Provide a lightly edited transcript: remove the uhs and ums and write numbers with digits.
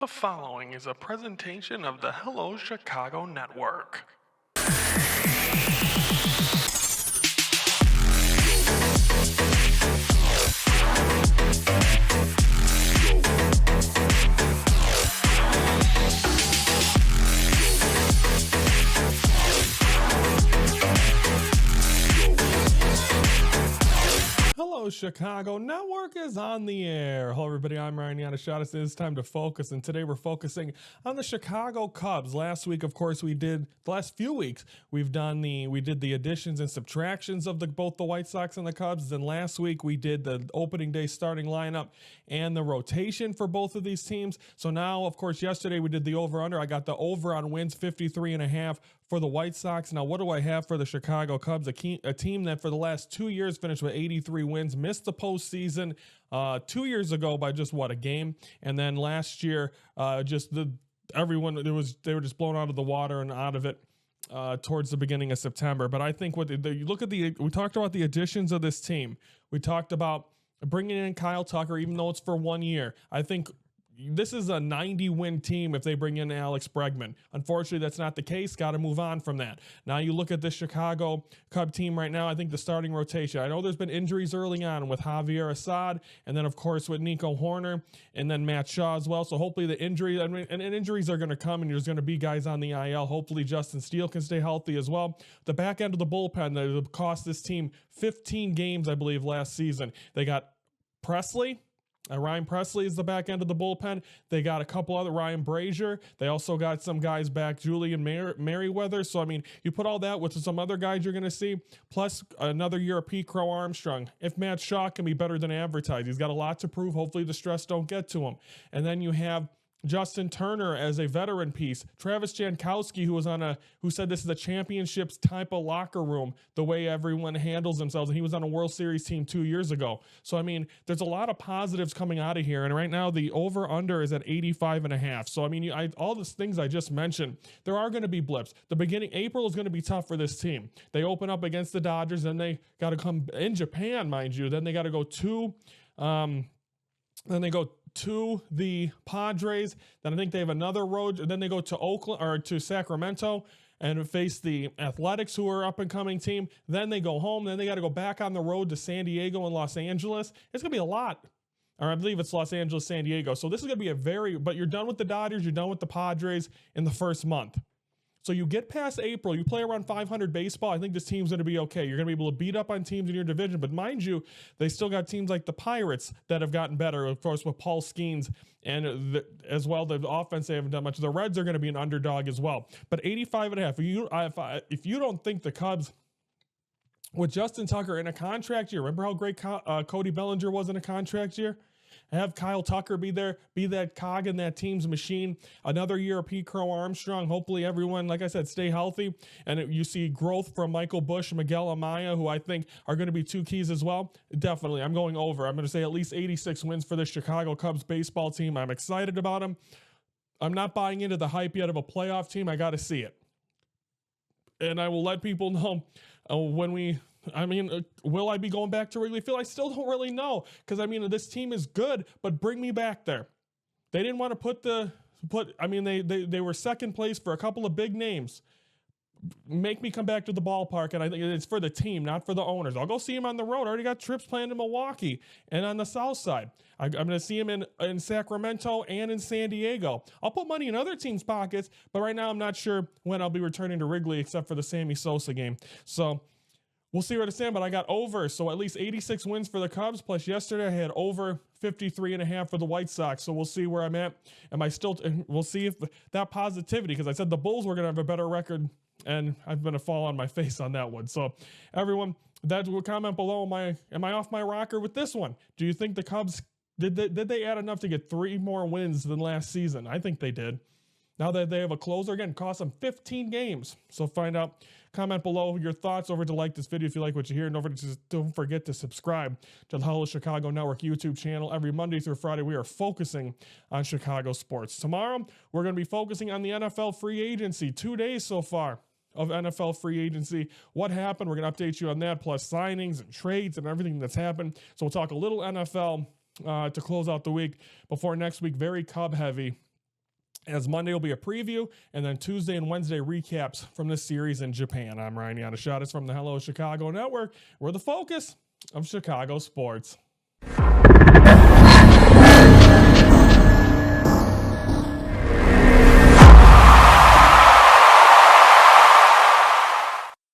The following is a presentation of the Hello Chicago Network. Hello, Chicago Network is on the air. Hello, everybody. I'm Ryan Yanishadis. It is time to focus, and today we're focusing on the Chicago Cubs. Last week, of course, the last few weeks we did the additions and subtractions of both the White Sox and the Cubs. Then last week we did the opening day starting lineup and the rotation for both of these teams. So now, of course, yesterday we did the over/under. I got the over on wins 53.5 for the White Sox. Now, what do I have for the Chicago Cubs? A team that for the last 2 years finished with 83 wins, missed the postseason 2 years ago by just a game, and then last year they were just blown out of the water and out of it towards the beginning of September. But I think we talked about the additions of this team. We talked about bringing in Kyle Tucker, even though it's for 1 year. I think this is a 90-win team if they bring in Alex Bregman. Unfortunately, that's not the case. Got to move on from that. Now you look at this Chicago Cub team right now. I think the starting rotation. I know there's been injuries early on with Javier Assad, and then of course with Nico Horner, and then Matt Shaw as well. So hopefully the injuries and injuries are going to come, and there's going to be guys on the IL. Hopefully Justin Steele can stay healthy as well. The back end of the bullpen that cost this team 15 games, I believe, last season. They got Presley. Ryan Presley is the back end of the bullpen. They got a couple other, Ryan Brazier. They also got some guys back, Julian Merriweather. So, I mean, you put all that with some other guys you're going to see, plus another year of Pete Crow Armstrong. If Matt Shaw can be better than advertised, he's got a lot to prove. Hopefully the stress don't get to him. And then you have Justin Turner as a veteran piece. Travis Jankowski, who said this is a championships type of locker room, the way everyone handles themselves. And he was on a World Series team 2 years ago. So, I mean, there's a lot of positives coming out of here. And right now the over-under is at 85.5. So, I mean, all these things I just mentioned, there are going to be blips. April is going to be tough for this team. They open up against the Dodgers, then they got to come in Japan, mind you. Then they got to go to the Padres. Then I think they have another road. Then they go to Oakland or to Sacramento and face the Athletics, who are up and coming team. Then they go home. Then they got to go back on the road to San Diego and Los Angeles. It's going to be a lot. Or I believe it's Los Angeles, San Diego. So this is going to be but you're done with the Dodgers. You're done with the Padres in the first month. So you get past April, you play around 500 baseball, I think this team's going to be okay. You're going to be able to beat up on teams in your division. But mind you, they still got teams like the Pirates that have gotten better, of course, with Paul Skeens. And as well, the offense, they haven't done much. The Reds are going to be an underdog as well. But 85.5, if you don't think the Cubs, with Justin Tucker in a contract year, remember how great Cody Bellinger was in a contract year? Have Kyle Tucker be that cog in that team's machine. Another year of Pete Crow Armstrong. Hopefully everyone, like I said, stay healthy. And you see growth from Michael Busch and Miguel Amaya, who I think are going to be two keys as well. Definitely, I'm going over. I'm going to say at least 86 wins for the Chicago Cubs baseball team. I'm excited about them. I'm not buying into the hype yet of a playoff team. I got to see it. And I will let people know will I be going back to Wrigley Field? I still don't really know, because this team is good, but bring me back there. They didn't want to they were second place for a couple of big names. Make me come back to the ballpark, and I think it's for the team, not for the owners. I'll go see him on the road. I already got trips planned in Milwaukee and on the south side. I'm going to see him in Sacramento and in San Diego. I'll put money in other teams' pockets, but right now I'm not sure when I'll be returning to Wrigley except for the Sammy Sosa game. So we'll see where to stand, but I got over. So at least 86 wins for the Cubs. Plus yesterday I had over 53.5 for the White Sox. So we'll see where I'm at. We'll see if that positivity, because I said the Bulls were going to have a better record, and I've been a fall on my face on that one. So everyone, that will comment below. Am I off my rocker with this one? Do you think the Cubs, did they add enough to get 3 more wins than last season? I think they did. Now that they have a closer, again, cost them 15 games. So find out. Comment below your thoughts. Over to like this video if you like what you hear. And don't forget to subscribe to the Hello Chicago Network YouTube channel. Every Monday through Friday, we are focusing on Chicago sports. Tomorrow, we're going to be focusing on the NFL free agency. 2 days so far of NFL free agency. What happened? We're going to update you on that, plus signings and trades and everything that's happened. So we'll talk a little NFL to close out the week before next week. Very Cub heavy. as Monday will be a preview, and then Tuesday and Wednesday recaps from this series in Japan. I'm Ryan Yanishadis from the Hello Chicago Network. We're the focus of Chicago sports.